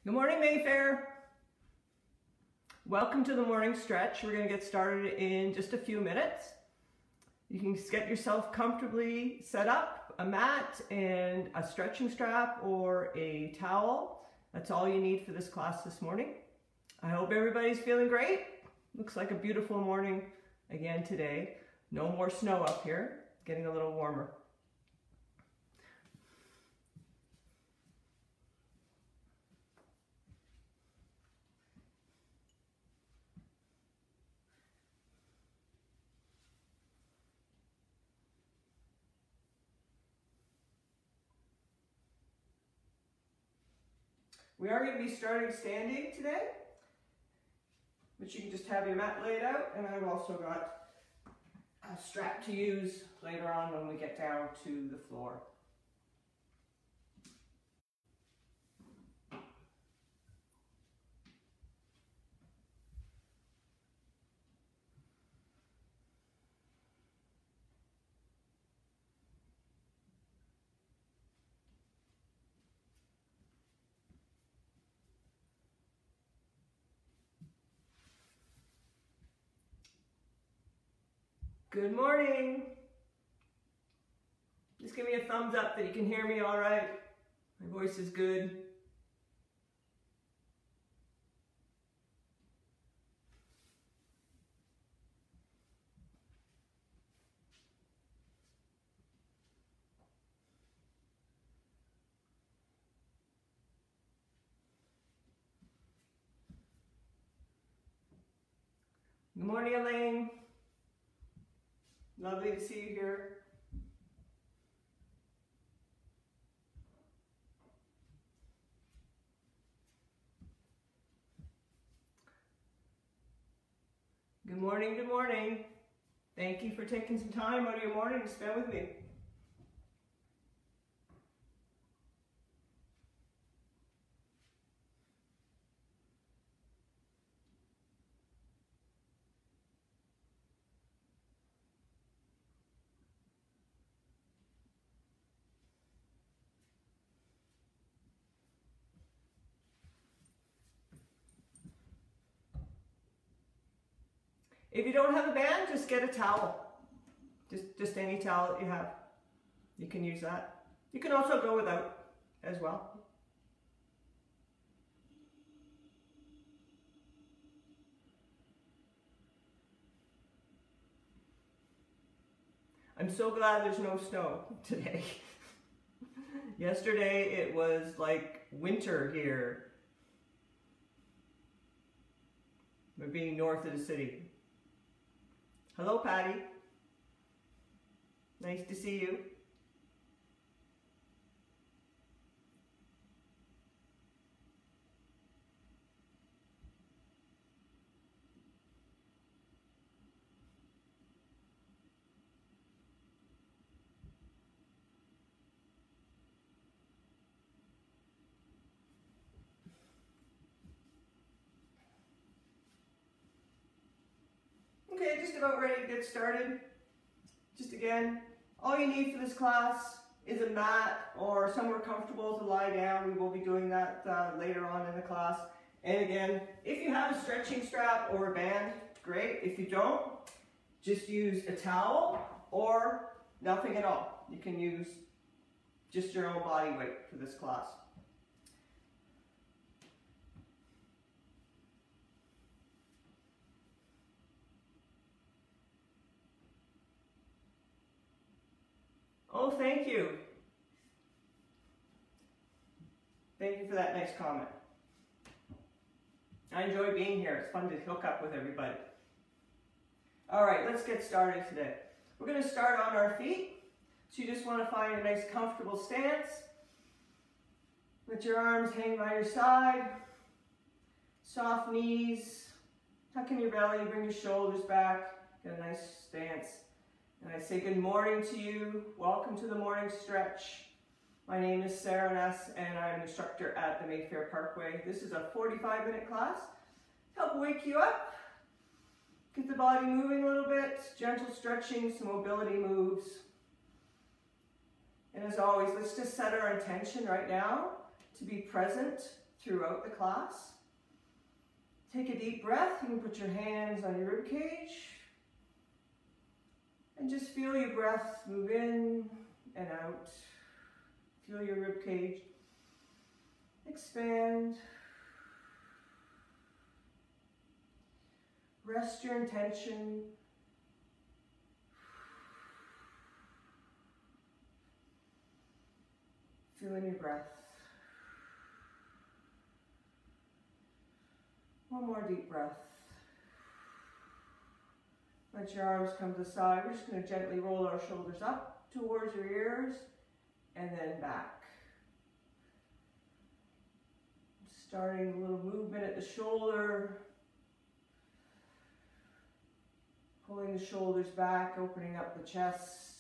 Good morning, Mayfair. Welcome to the morning stretch. We're going to get started in just a few minutes. You can get yourself comfortably set up, a mat and a stretching strap or a towel. That's all you need for this class this morning. I hope everybody's feeling great. Looks like a beautiful morning again today. No more snow up here, getting a little warmer. We are going to be starting standing today, but you can just have your mat laid out, and I've also got a strap to use later on when we get down to the floor. Good morning. Just give me a thumbs up that you can hear me all right. My voice is good. Good morning, Elaine. Lovely to see you here. Good morning, good morning. Thank you for taking some time out of your morning to spend with me. If you don't have a band, just get a towel. Just any towel that you have. You can use that. You can also go without as well. I'm so glad there's no snow today. Yesterday it was like winter here. We're being north of the city. Hello, Patty. Nice to see you. Okay, just about ready to get started. Just again, all you need for this class is a mat or somewhere comfortable to lie down. We will be doing that later on in the class. And again, if you have a stretching strap or a band, great. If you don't, just use a towel or nothing at all. You can use just your own body weight for this class. Oh, thank you. Thank you for that nice comment. I enjoy being here. It's fun to hook up with everybody. All right, let's get started today. We're going to start on our feet. So you just want to find a nice comfortable stance. Let your arms hang by your side. Soft knees. Tuck in your belly, bring your shoulders back. Get a nice stance. And I say good morning to you. Welcome to the morning stretch. My name is Sarah Ness and I'm an instructor at the Mayfair Parkway. This is a 45-minute class. Help wake you up. Get the body moving a little bit. Gentle stretching, some mobility moves. And as always, let's just set our intention right now to be present throughout the class. Take a deep breath. You can put your hands on your rib cage and just feel your breath move in and out. Feel your rib cage expand. Rest your intention. Feeling your breath. One more deep breath. Let your arms come to the side. We're just going to gently roll our shoulders up towards your ears and then back. Starting a little movement at the shoulder. Pulling the shoulders back, opening up the chest.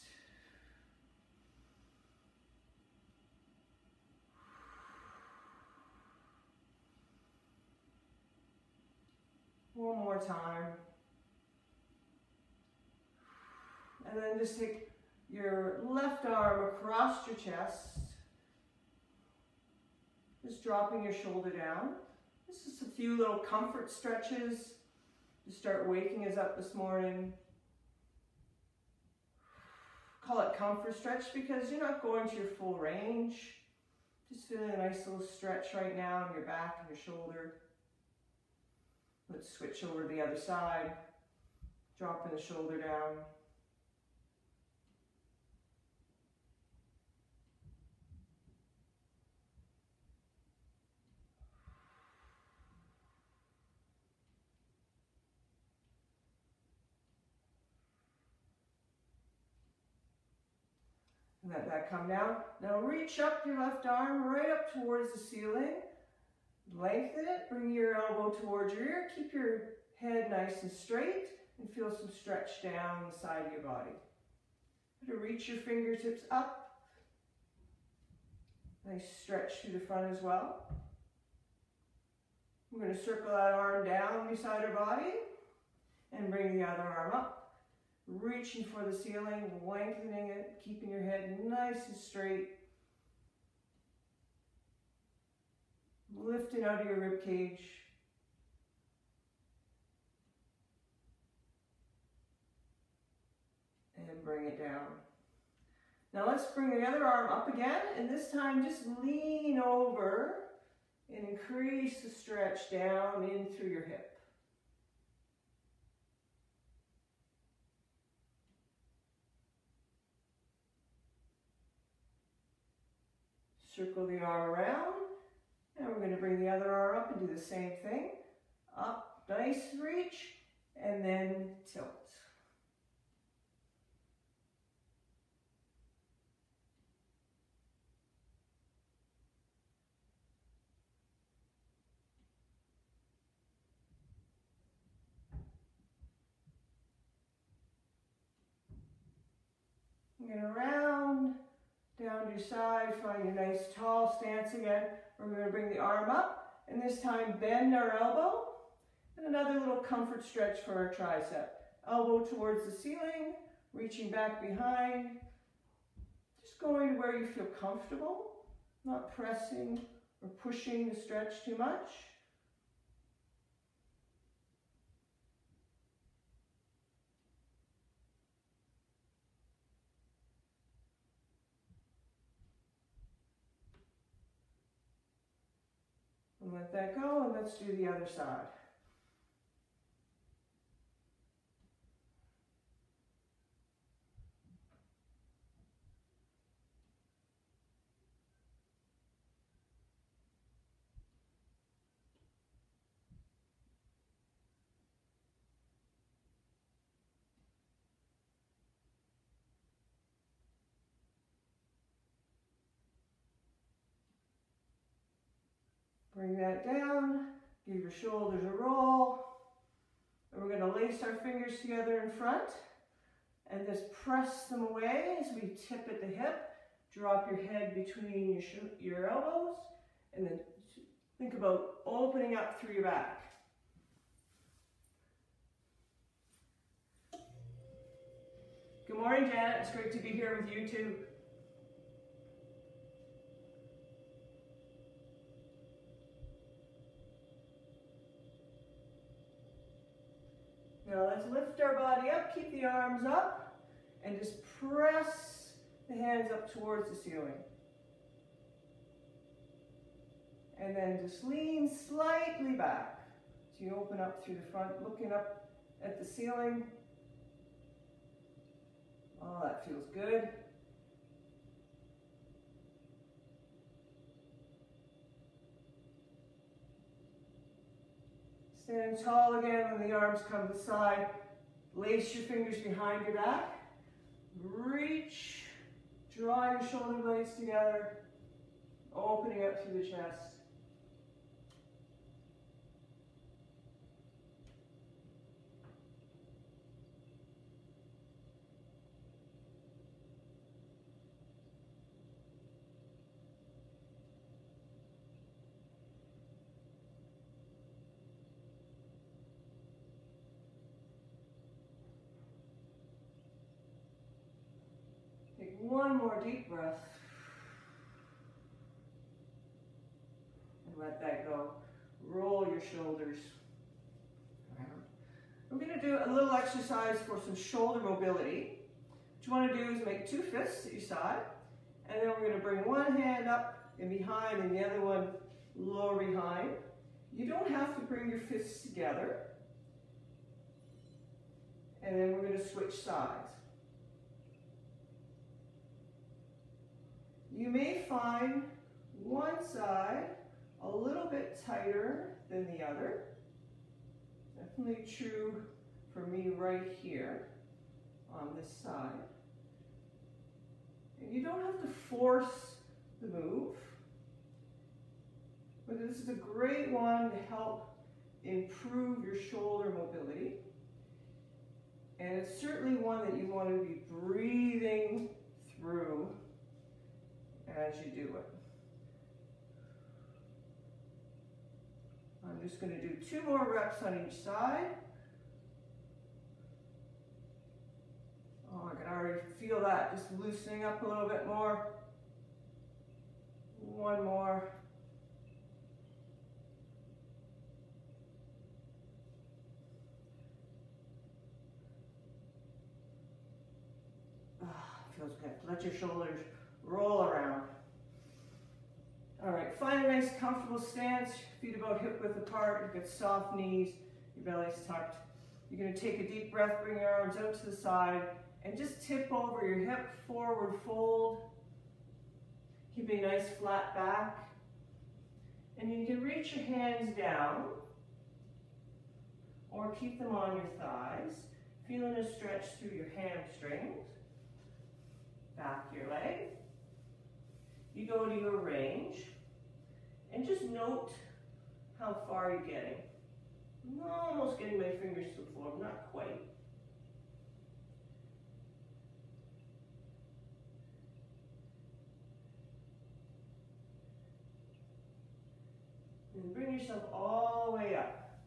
One more time. And then just take your left arm across your chest. Just dropping your shoulder down. This is a few little comfort stretches to start waking us up this morning. Call it comfort stretch because you're not going to your full range. Just feeling a nice little stretch right now in your back and your shoulder. Let's switch over to the other side. Dropping the shoulder down. Let that come down. Now reach up your left arm right up towards the ceiling. Lengthen it, bring your elbow towards your ear, keep your head nice and straight, and feel some stretch down the side of your body. To reach your fingertips up. Nice stretch through the front as well. We're going to circle that arm down beside our body and bring the other arm up. Reaching for the ceiling, lengthening it, keeping your head nice and straight. Lifting out of your rib cage. And bring it down. Now let's bring the other arm up again, and this time just lean over and increase the stretch down in through your hip. Circle the arm around, and we're going to bring the other arm up and do the same thing. Up, nice reach, and then tilt. And around, down to your side, find your nice tall stance again. We're going to bring the arm up, and this time bend our elbow, and another little comfort stretch for our tricep. Elbow towards the ceiling, reaching back behind, just going to where you feel comfortable, not pressing or pushing the stretch too much. And let that go, and let's do the other side. Bring that down, give your shoulders a roll. And we're going to lace our fingers together in front and just press them away as we tip at the hip. Drop your head between your elbows, and then think about opening up through your back. Good morning, Janet. It's great to be here with you too. Now let's lift our body up, keep the arms up, and just press the hands up towards the ceiling. And then just lean slightly back. So you open up through the front, looking up at the ceiling. Oh, that feels good. Stand tall again when the arms come to the side. Lace your fingers behind your back. Reach, draw your shoulder blades together, opening up through the chest. One more deep breath. And let that go. Roll your shoulders around. We're going to do a little exercise for some shoulder mobility. What you want to do is make 2 fists at your side. And then we're going to bring one hand up and behind and the other one lower behind. You don't have to bring your fists together. And then we're going to switch sides. You may find one side a little bit tighter than the other. Definitely true for me right here on this side. And you don't have to force the move, but this is a great one to help improve your shoulder mobility. And it's certainly one that you want to be breathing through as you do it. I'm just going to do 2 more reps on each side. Oh, I can already feel that just loosening up a little bit more. One more. Feels good. Let your shoulders roll around. All right, find a nice comfortable stance, feet about hip width apart, you've got soft knees, your belly's tucked. You're gonna take a deep breath, bring your arms out to the side, and just tip over your hip, forward fold. Keep a nice flat back. And you can reach your hands down, or keep them on your thighs, feeling a stretch through your hamstrings. Back your leg. You go to your range and just note how far you're getting. I'm almost getting my fingers to the floor, not quite. And bring yourself all the way up.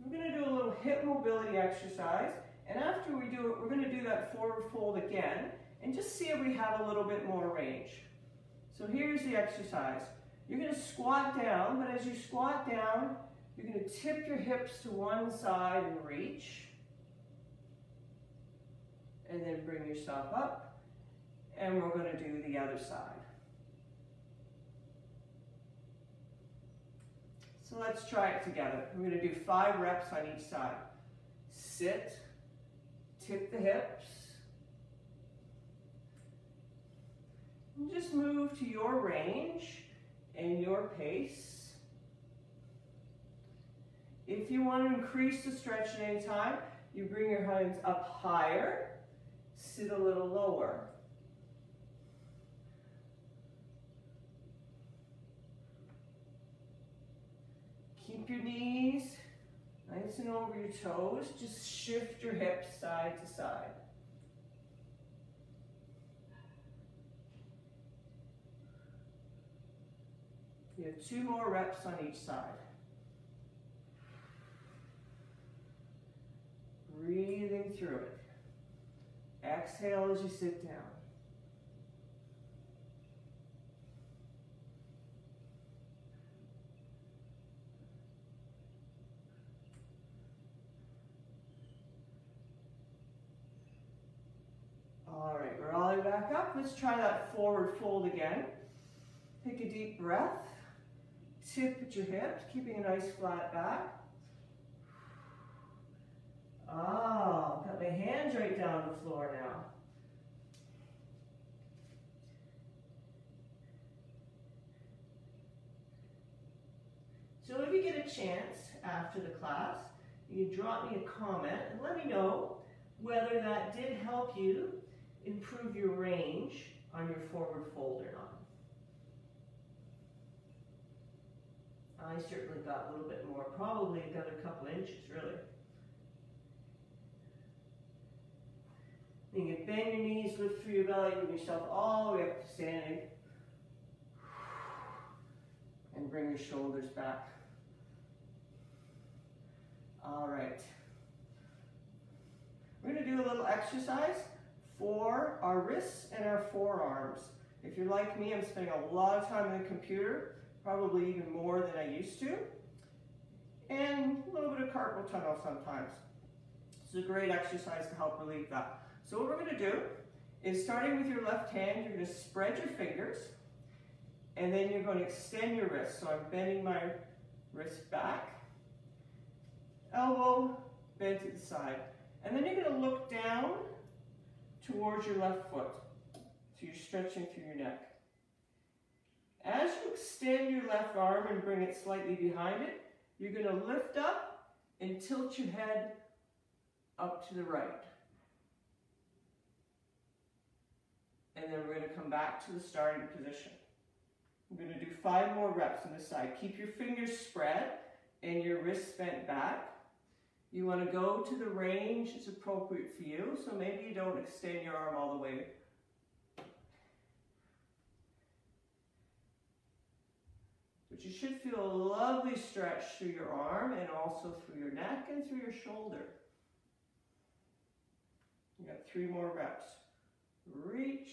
We're going to do a little hip mobility exercise, and after we do it, we're going to do that forward fold again and just see if we have a little bit more range. So here's the exercise. You're going to squat down, but as you squat down, you're going to tip your hips to one side and reach. And then bring yourself up. And we're going to do the other side. So let's try it together. We're going to do 5 reps on each side. Sit, tip the hips. And just move to your range and your pace. If you want to increase the stretch at any time, you bring your hands up higher, sit a little lower. Keep your knees nice and over your toes. Just shift your hips side to side. You have 2 more reps on each side. Breathing through it. Exhale as you sit down. belly back up. Let's try that forward fold again. Take a deep breath. Tip at your hips, keeping a nice flat back. Ah, got my hands right down the floor now. So if you get a chance after the class, you can drop me a comment and let me know whether that did help you improve your range on your forward fold or not. I certainly got a little bit more, probably got a couple inches really. You can bend your knees, lift through your belly, bring yourself all the way up to standing. And bring your shoulders back. All right. We're going to do a little exercise for our wrists and our forearms. If you're like me, I'm spending a lot of time on the computer, probably even more than I used to, and a little bit of carpal tunnel sometimes. It's a great exercise to help relieve that. So what we're going to do is, starting with your left hand, you're going to spread your fingers, and then you're going to extend your wrist. So I'm bending my wrist back, elbow bent to the side. And then you're going to look down towards your left foot. So you're stretching through your neck. As you extend your left arm and bring it slightly behind it, you're going to lift up and tilt your head up to the right. And then we're going to come back to the starting position. We're going to do 5 more reps on this side. Keep your fingers spread and your wrists bent back. You want to go to the range that's appropriate for you, so maybe you don't extend your arm all the way. But you should feel a lovely stretch through your arm and also through your neck and through your shoulder. You got 3 more reps. Reach.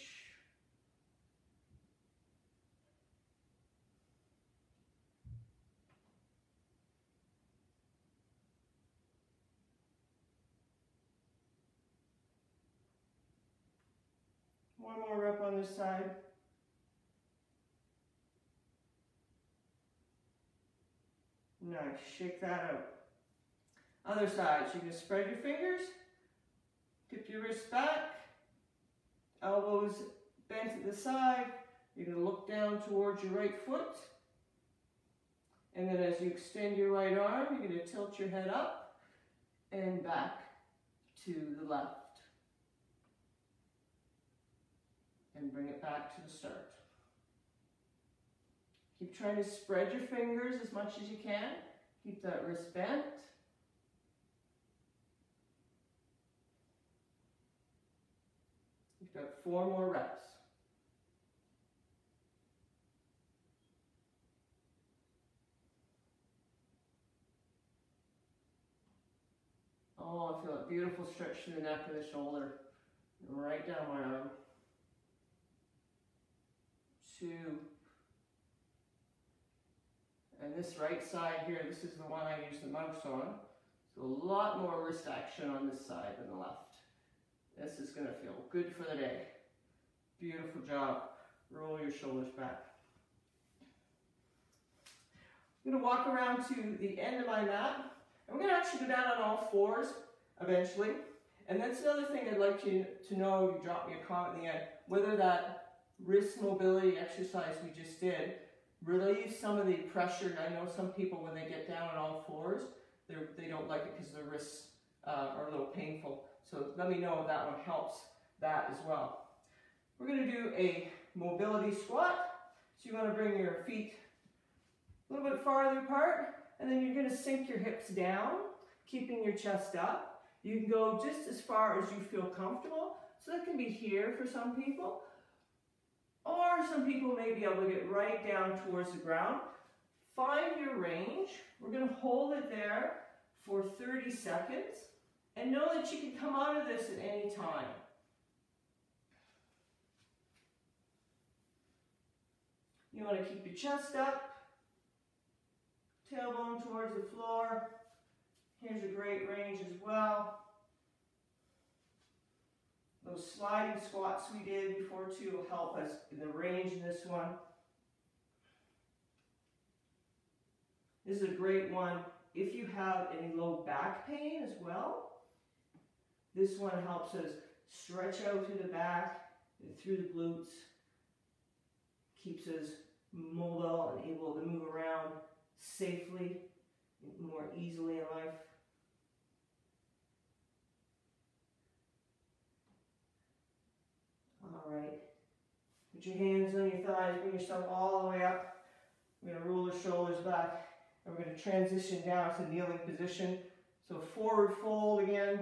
One more rep on this side. Nice, shake that out. Other side, so you're going to spread your fingers, tip your wrist back, elbows bent to the side. You're going to look down towards your right foot. And then as you extend your right arm, you're going to tilt your head up and back to the left. And bring it back to the start. Keep trying to spread your fingers as much as you can. Keep that wrist bent. You've got 4 more reps. Oh, I feel a beautiful stretch through the neck and the shoulder. Right down my arm. 2. And this right side here, this is the one I use the most on. So a lot more wrist action on this side than the left. This is going to feel good for the day. Beautiful job. Roll your shoulders back. I'm going to walk around to the end of my mat. And we're going to actually go down on all 4s eventually. And that's another thing I'd like you to know. You drop me a comment in the end, whether that wrist mobility exercise we just did relieves some of the pressure. And I know some people, when they get down on all 4s, they don't like it because their wrists are a little painful. So let me know if that one helps that as well. We're going to do a mobility squat. So you want to bring your feet a little bit farther apart, and then you're going to sink your hips down, keeping your chest up. You can go just as far as you feel comfortable. So that can be here for some people. Or some people may be able to get right down towards the ground. Find your range. We're going to hold it there for 30 seconds. And know that you can come out of this at any time. You want to keep your chest up, tailbone towards the floor. Here's a great range as well. Those sliding squats we did before too will help us in the range in this one. This is a great one if you have any low back pain as well. This one helps us stretch out through the back and through the glutes. Keeps us mobile and able to move around safely, more easily in life. All right. Put your hands on your thighs, bring yourself all the way up. We're going to roll the shoulders back, and we're going to transition down to kneeling position. So forward fold again,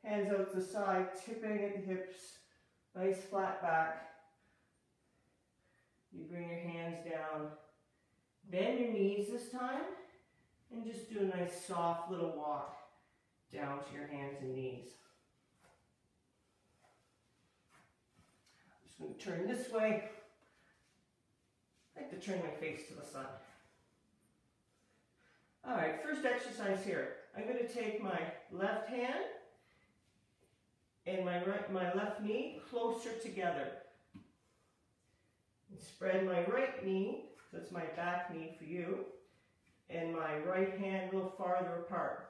hands out to the side, tipping at the hips, nice flat back. You bring your hands down, bend your knees this time, and just do a nice soft little walk down to your hands and knees. I'm just going to turn this way. I like to turn my face to the sun. All right, first exercise here. I'm going to take my left hand and my left knee closer together. And spread my right knee, so it's my back knee for you, and my right hand a little farther apart.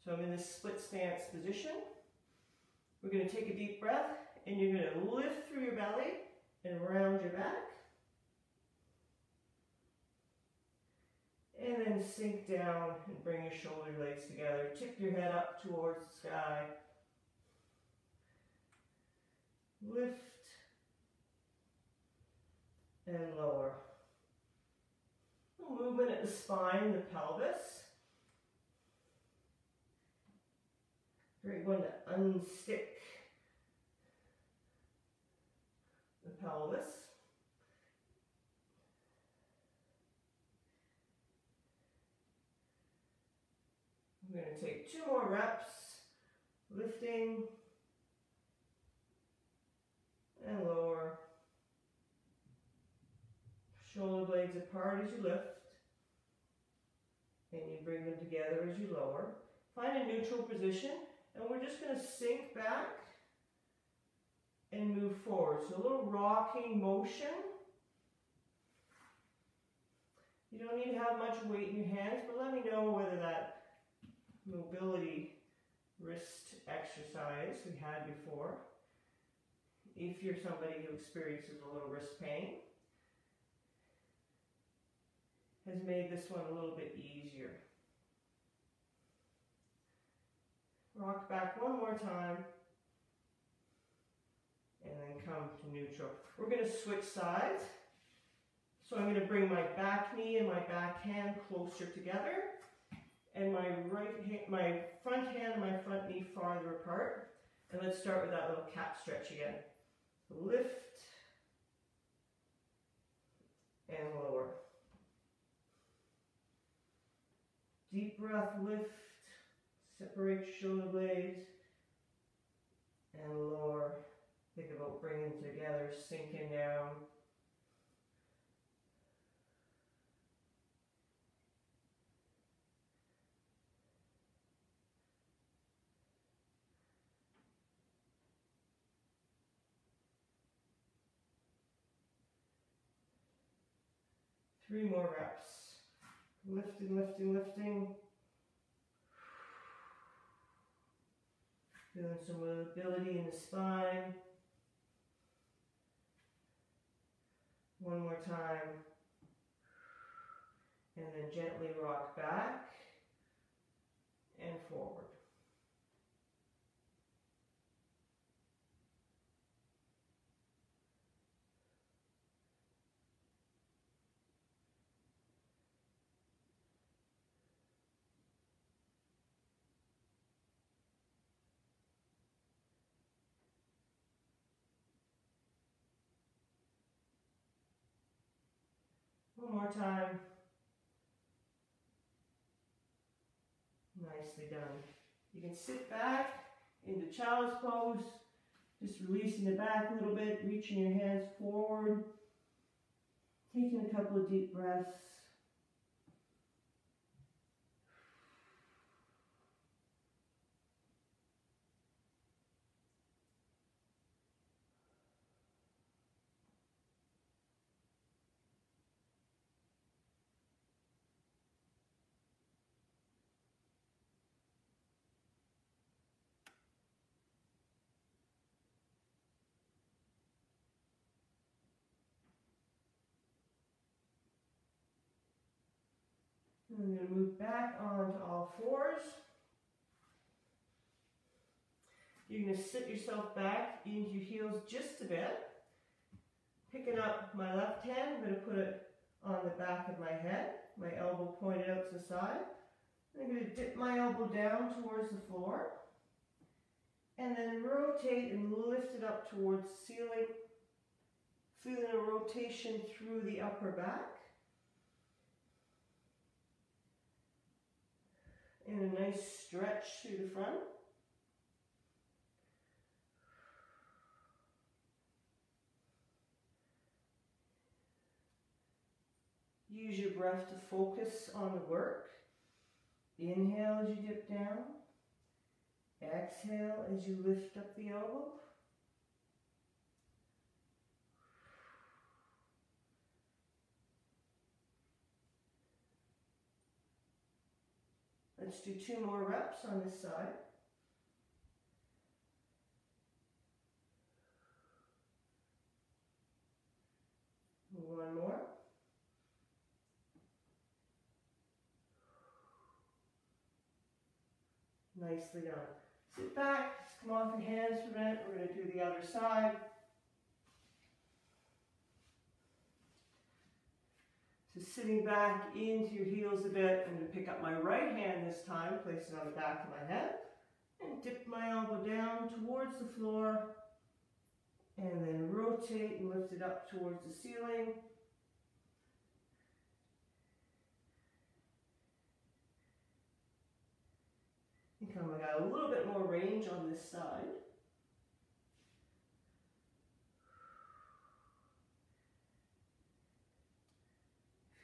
So I'm in this split stance position. We're going to take a deep breath, and you're going to lift through your belly and round your back. And then sink down and bring your shoulder blades together. Tip your head up towards the sky. Lift and lower. Movement at the spine, the pelvis. We're going to unstick the pelvis. I'm going to take 2 more reps, lifting and lower. Shoulder blades apart as you lift, and you bring them together as you lower. Find a neutral position, and we're just going to sink back and move forward. So a little rocking motion. You don't need to have much weight in your hands, but let me know whether that mobility wrist exercise we had before, if you're somebody who experiences a little wrist pain, has made this one a little bit easier. Rock back one more time, and then come to neutral. We're going to switch sides. So I'm going to bring my back knee and my back hand closer together, and my front hand and my front knee farther apart. And let's start with that little cat stretch again. Lift and lower. Deep breath, lift, separate your shoulder blades, and lower. Think about bringing them together, sinking down. Three more reps. Lifting, lifting, lifting. Feeling some mobility in the spine. One more time. And then gently rock back and forward. One more time. Nicely done. You can sit back into child's pose, just releasing the back a little bit, reaching your hands forward, taking a couple of deep breaths. I'm going to move back onto all fours. You're going to sit yourself back into your heels just a bit. Picking up my left hand, I'm going to put it on the back of my head, my elbow pointed out to the side. I'm going to dip my elbow down towards the floor, and then rotate and lift it up towards the ceiling, feeling a rotation through the upper back. And a nice stretch through the front. Use your breath to focus on the work. Inhale as you dip down. Exhale as you lift up the elbow. Let's do 2 more reps on this side. One more. Nicely done. Sit back, just come off your hands for a minute. We're going to do the other side. So sitting back into your heels a bit, I'm going to pick up my right hand this time, place it on the back of my head, and dip my elbow down towards the floor, and then rotate and lift it up towards the ceiling. I got a little bit more range on this side.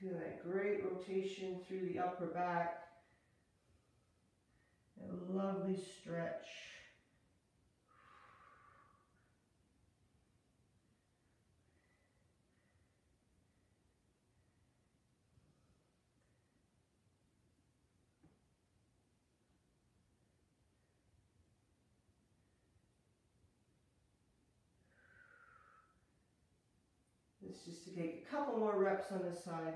Feel that great rotation through the upper back. A lovely stretch. Let's just take a couple more reps on this side.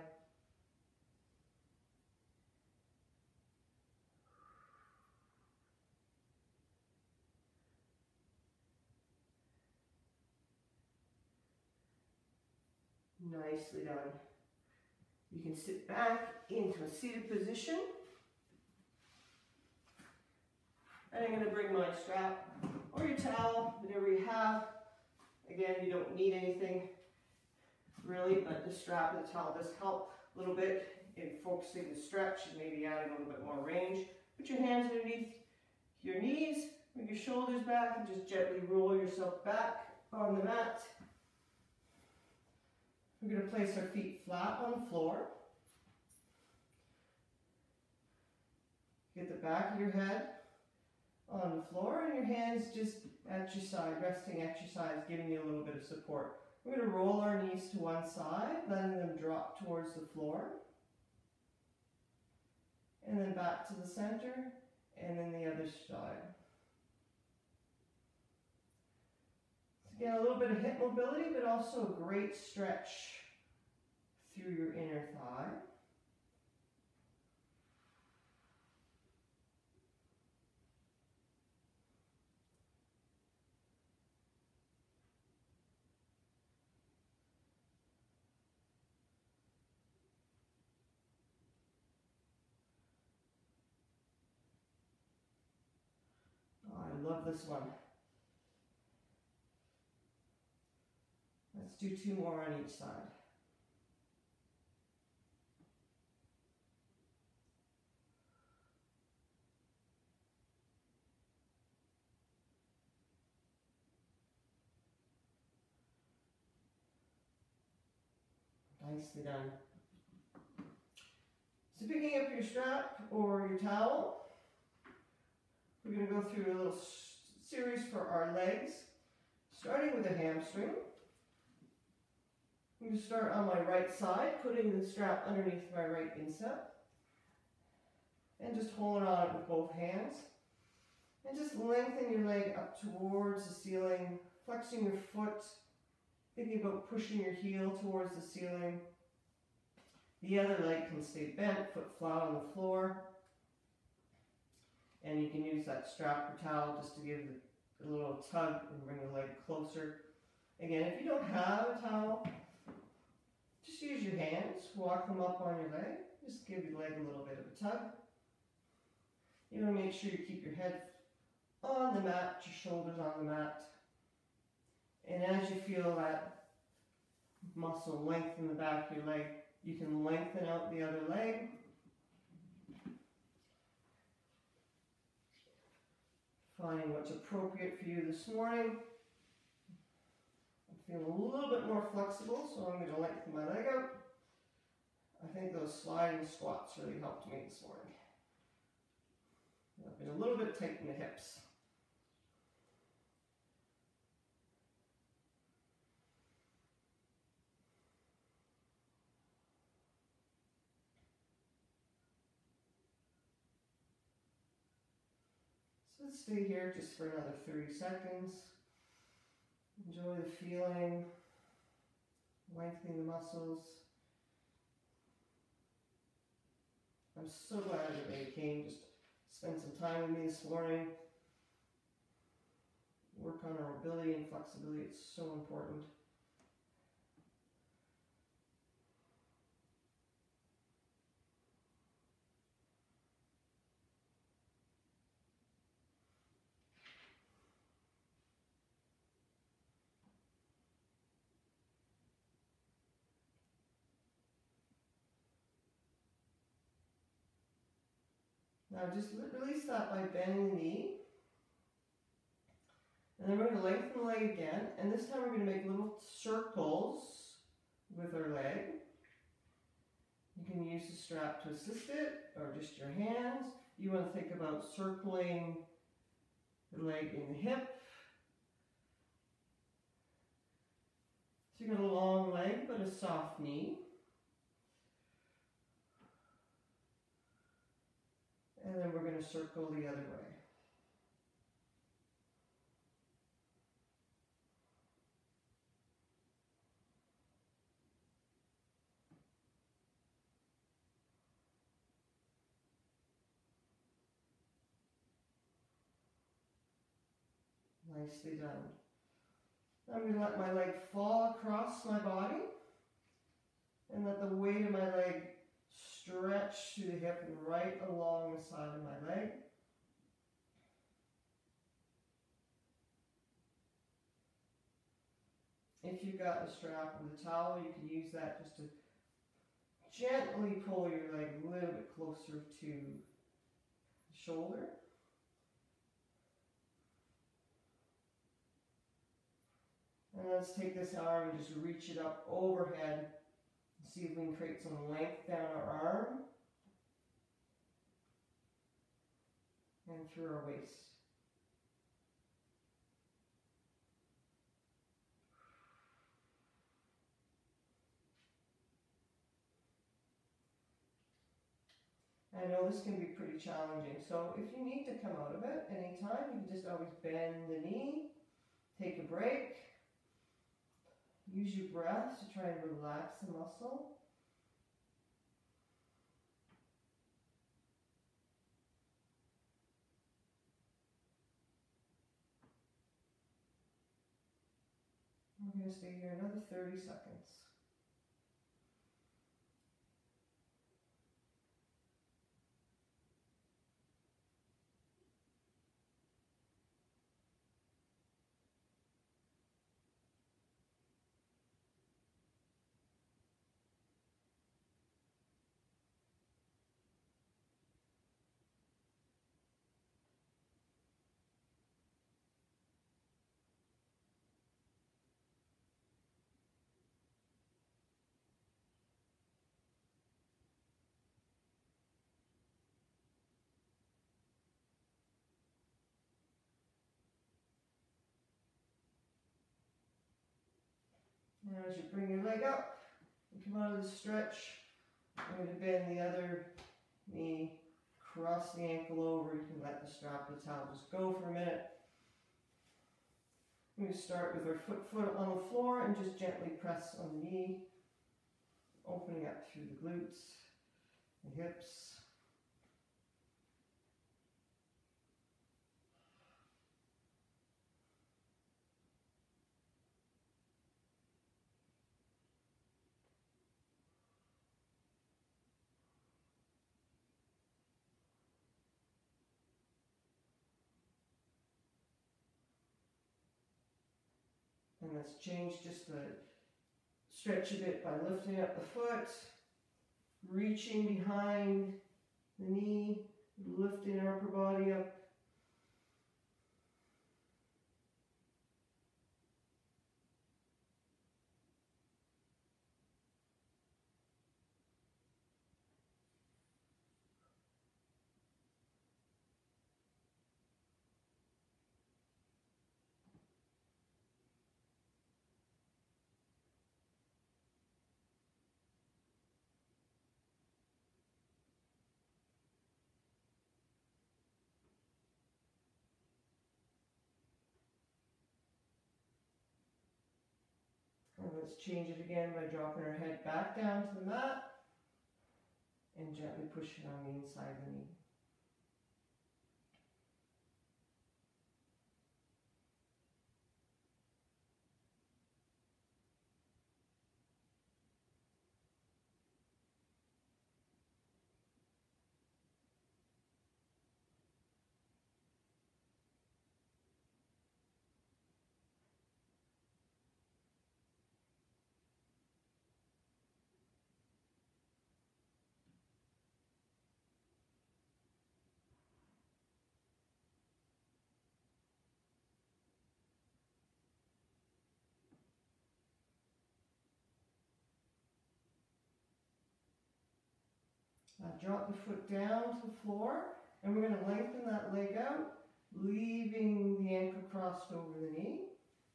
Nicely done. You can sit back into a seated position. And I'm going to bring my strap or your towel, whatever you have. Again, you don't need anything really, but the strap and the towel does help a little bit in focusing the stretch and maybe adding a little bit more range. Put your hands underneath your knees, bring your shoulders back, and just gently roll yourself back on the mat. We're going to place our feet flat on the floor. Get the back of your head on the floor and your hands just at your side, resting at your sides, giving you a little bit of support. We're going to roll our knees to one side, letting them drop towards the floor. And then back to the center, and then the other side. So again, a little bit of hip mobility, but also a great stretch through your inner thigh. I love this one. Let's do 2 more on each side. Nicely done. So picking up your strap or your towel, we're going to go through a little series for our legs, starting with a hamstring. I'm going to start on my right side, putting the strap underneath my right instep, and just holding on it with both hands. And just lengthen your leg up towards the ceiling, flexing your foot, thinking about pushing your heel towards the ceiling. The other leg can stay bent, foot flat on the floor. And you can use that strap or towel just to give a little tug and bring the leg closer. Again, if you don't have a towel, just use your hands, walk them up on your leg, just give your leg a little bit of a tug. You want to make sure you keep your head on the mat, your shoulders on the mat. And as you feel that muscle lengthen the back of your leg, you can lengthen out the other leg. Finding what's appropriate for you this morning. I'm feeling a little bit more flexible, so I'm going to lengthen my leg out. I think those sliding squats really helped me this morning. I've been a little bit tight in the hips. So let's stay here just for another 30 seconds. Enjoy the feeling, lengthening the muscles. I'm so glad everybody came just to spend some time with me this morning. Work on our mobility and flexibility, it's so important. Now just release that by bending the knee. And then we're going to lengthen the leg again. And this time we're going to make little circles with our leg. You can use the strap to assist it, or just your hands. You want to think about circling the leg in the hip. So you've got a long leg, but a soft knee. And then we're going to circle the other way. Nicely done. I'm going to let my leg fall across my body and let the weight of my leg stretch to the hip and right along the side of my leg. If you've got the strap or the towel, you can use that just to gently pull your leg a little bit closer to the shoulder. And let's take this arm and just reach it up overhead. See if we can create some length down our arm and through our waist. I know this can be pretty challenging, so if you need to come out of it anytime, you can just always bend the knee, take a break. Use your breath to try and relax the muscle. We're going to stay here another 30 seconds. Now as you bring your leg up and come out of the stretch, I'm going to bend the other knee, cross the ankle over. You can let the strap of the towel just go for a minute. We're going to start with our foot on the floor and just gently press on the knee. opening up through the glutes, the hips. And let's change just the stretch a bit by lifting up the foot, reaching behind the knee, lifting our upper body up. And let's change it again by dropping our head back down to the mat and gently pushing on the inside of the knee. Drop the foot down to the floor, and we're going to lengthen that leg out, leaving the ankle crossed over the knee.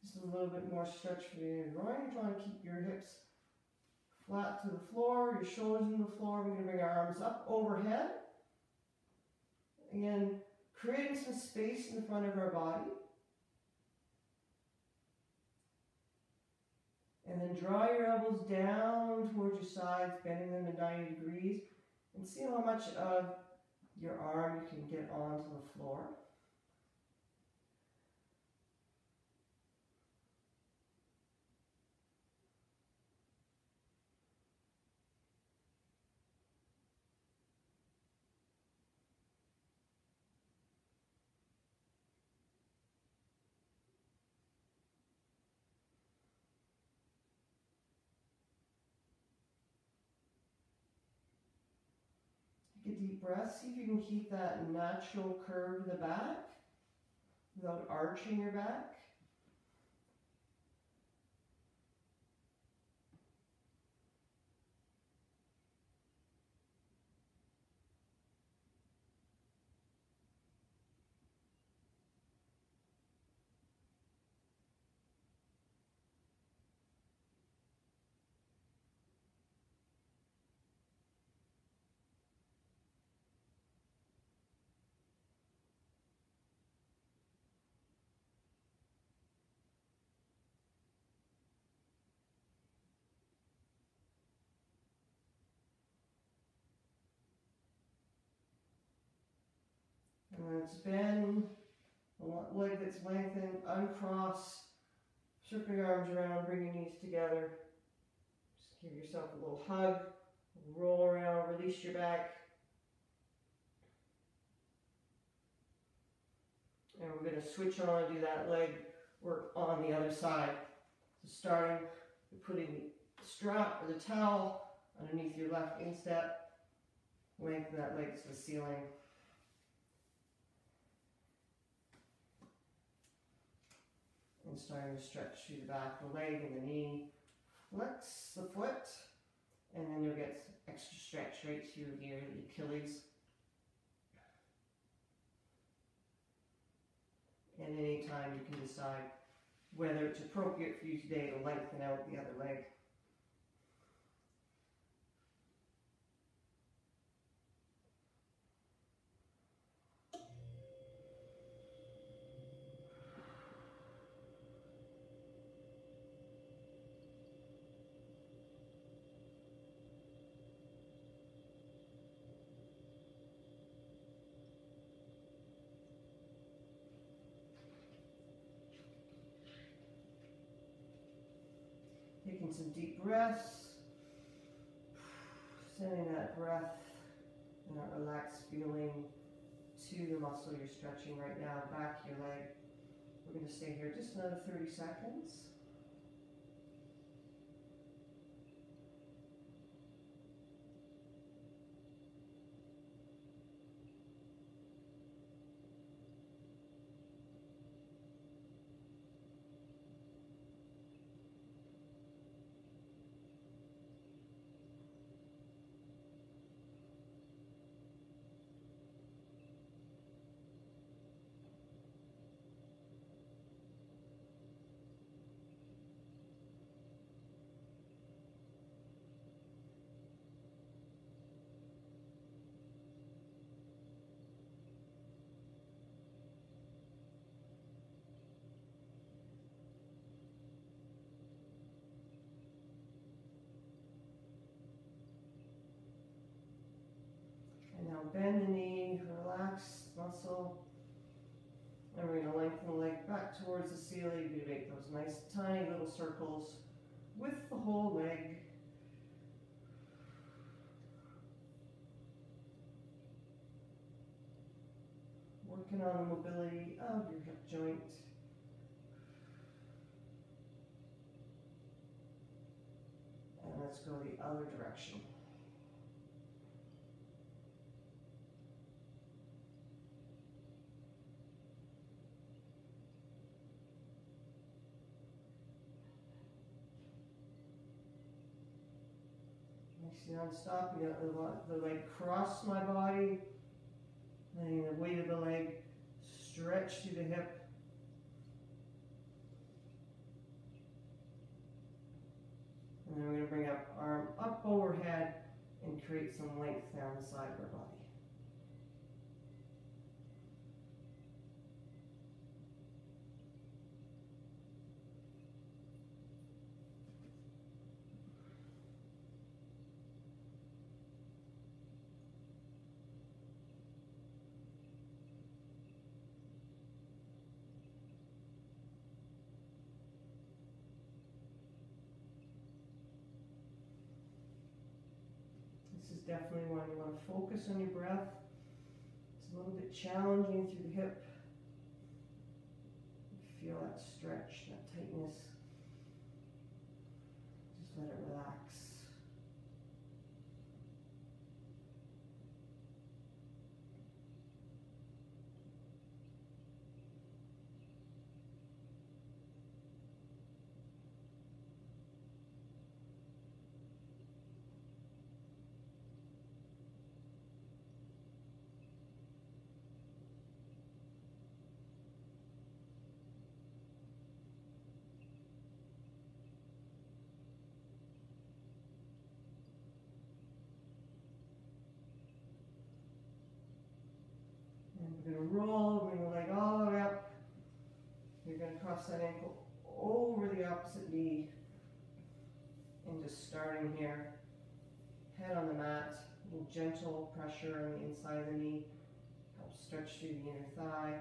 Just a little bit more stretch for the inner groin. You're trying to keep your hips flat to the floor, your shoulders in the floor. We're going to bring our arms up overhead. Again, creating some space in the front of our body. And then draw your elbows down towards your sides, bending them to 90 degrees. And see how much of your arm you can get onto the floor. Take a deep breath. See if you can keep that natural curve in the back without arching your back. And let's bend the leg that's lengthened, uncross, circle your arms around, bring your knees together. Just give yourself a little hug, roll around, release your back. And we're going to switch on and do that leg work on the other side. So starting with putting the strap or the towel underneath your left instep, lengthen that leg to the ceiling. And starting to stretch through the back of the leg and the knee. Flex the foot, and then you'll get extra stretch right through here, the Achilles. And any time you can decide whether it's appropriate for you today to lengthen out the other leg. some deep breaths. Sending that breath and that relaxed feeling to the muscle you're stretching right now, back your leg. We're going to stay here just another 30 seconds. Now bend the knee, relax the muscle, and we're going to lengthen the leg back towards the ceiling. You're going to make those nice tiny little circles with the whole leg. Working on the mobility of your hip joint. And let's go the other direction. See, I'm stopping, the leg cross my body, letting the weight of the leg stretch through the hip. And then we're going to bring up arm up overhead and create some length down the side of our body. Definitely when you want to focus on your breath. It's a little bit challenging through the hip. Feel that stretch, that tightness. Just let it relax. We're going to roll, bring the leg all the way up. You're going to cross that ankle over the opposite knee. And just starting here, head on the mat, a little gentle pressure on the inside of the knee. Help stretch through the inner thigh.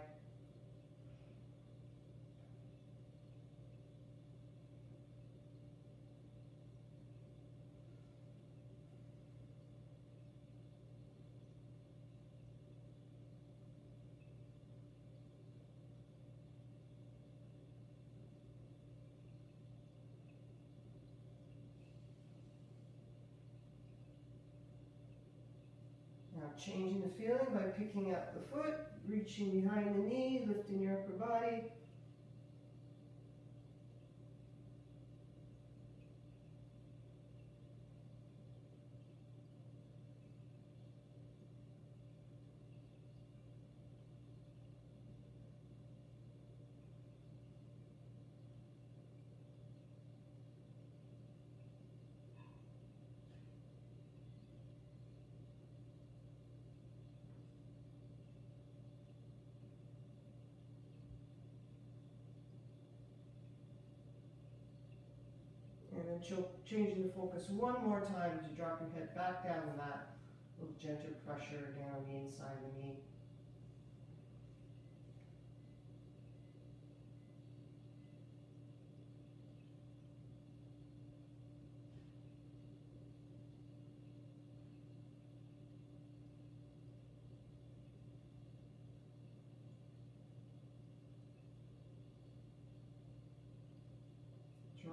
Now changing the feeling by picking up the foot, reaching behind the knee, lifting your upper body. And then changing the focus one more time to drop your head back down the mat. A little gentle pressure down the inside of the knee.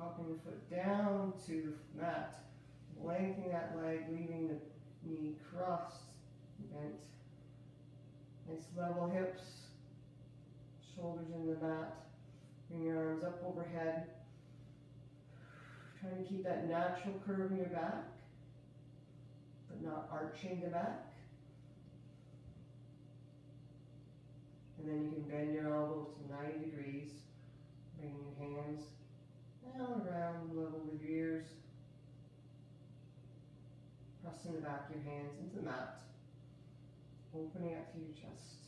Dropping the foot down to the mat. Lengthening that leg, leaving the knee crossed, bent. Nice level hips, shoulders in the mat. Bring your arms up overhead. Trying to keep that natural curve in your back, but not arching the back. And then you can bend your elbows to 90 degrees. Bring your hands down around level with your ears. Pressing the back of your hands into the mat. Opening up to your chest.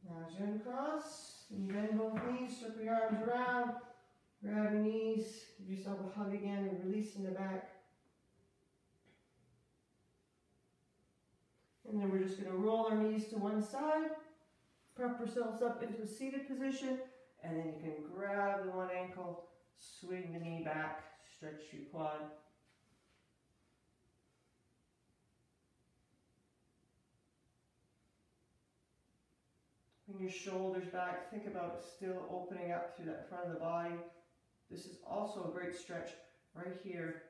Now as you uncross, and you bend both knees, circle your arms around, grab your knees, give yourself a hug again and release in the back. And then we're just going to roll our knees to one side, prop ourselves up into a seated position, and then you can grab the one ankle, swing the knee back, stretch your quad. Bring your shoulders back. Think about still opening up through that front of the body. This is also a great stretch right here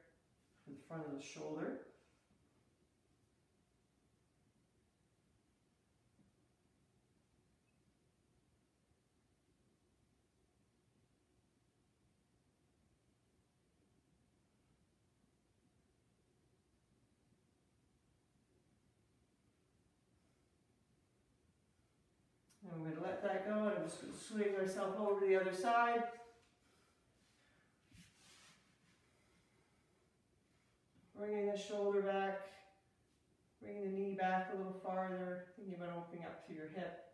for the front of the shoulder. And I'm going to let that go, and I'm just going to swing myself over to the other side. Bringing the shoulder back, bringing the knee back a little farther, thinking about opening up to your hip.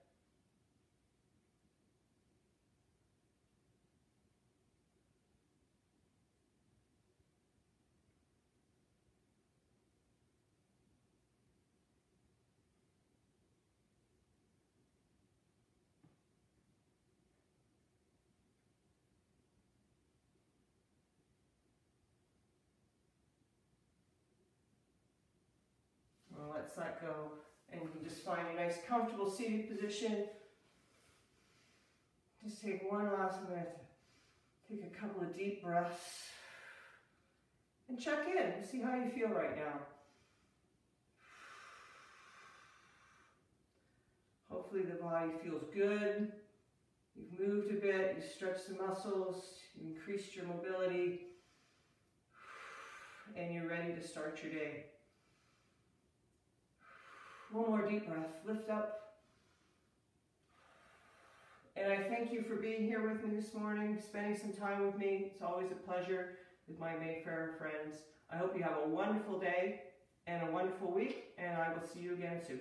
Let's let go, and you can just find a nice comfortable seated position. Just take one last minute, take a couple of deep breaths, and check in, see how you feel right now. Hopefully the body feels good. You've moved a bit, you stretched the muscles, you increased your mobility, and you're ready to start your day. One more deep breath, lift up. And I thank you for being here with me this morning, spending some time with me. It's always a pleasure with my Mayfair friends. I hope you have a wonderful day and a wonderful week, and I will see you again soon.